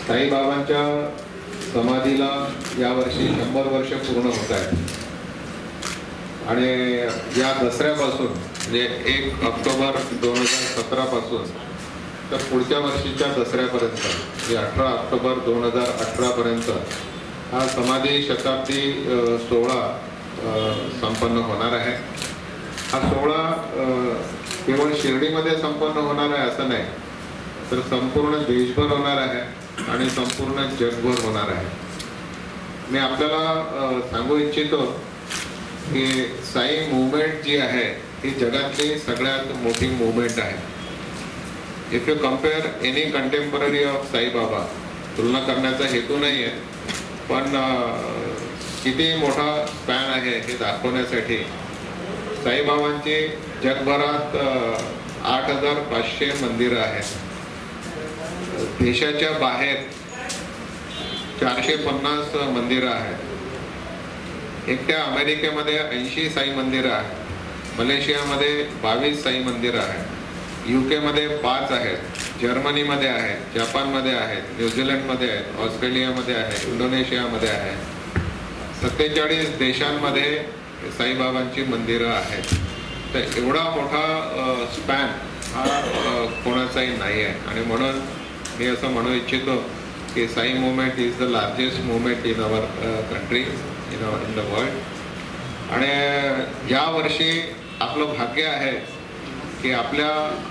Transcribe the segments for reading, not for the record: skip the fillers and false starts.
साईबाबांच्या समाधीला यावर्षी 100 वर्ष पूर्ण होत आहेत आणि या दसऱ्यापासून म्हणजे 1 ऑक्टोबर 2017 पासून तर पुढच्या वर्षीच्या दसऱ्यापर्यंत म्हणजे 18 ऑक्टोबर 2018 पर्यंत हा समाधी शताब्दी सोहळा संपन्न होणार आहे। हा सोहळा केवळ शिर्डीमध्ये संपन्न होणार आहे असं नाही, तर संपूर्ण देशभर होणार आहे आणि संपूर्ण जगभर होणार आहे। मी आपल्याला सांगू इच्छितो की साई मूवमेंट जी आहे ही जगातली सगळ्यात मोठी मूवमेंट आहे। If you compare any contemporary of Sai Baba, तुलना करण्याचा हेतू नाही आहे, पण किती मोठा स्पॅन आहे हे दाखवण्यासाठी साईबाबांची जगभरात 8500 मंदिरं आहेत। देशाच्या बाहेर 450 मंदिरं आहेत। एकट्या अमेरिकेमध्ये 80 साई मंदिरं आहेत, मलेशियामध्ये 22 साई मंदिरं आहेत, UK मध्ये 5 आहेत, जर्मनीमध्ये आहेत, जपानमध्ये आहेत, न्यूझीलंडमध्ये आहेत, ऑस्ट्रेलियामध्ये आहे, इंडोनेशियामध्ये आहे, 47 देशांमध्ये साईबाबांची मंदिरं आहेत। तर एवढा मोठा स्पॅन हा कोणाचाही नाही आहे आणि म्हणून मी असं म्हणू इच्छितो की Sai movement is the largest movement in our country, in the world. आणि यावर्षी आपलं भाग्य आहे की आपल्या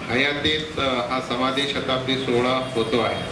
हयातीत हा समाधी शताब्दी सोहळा होतो आहे।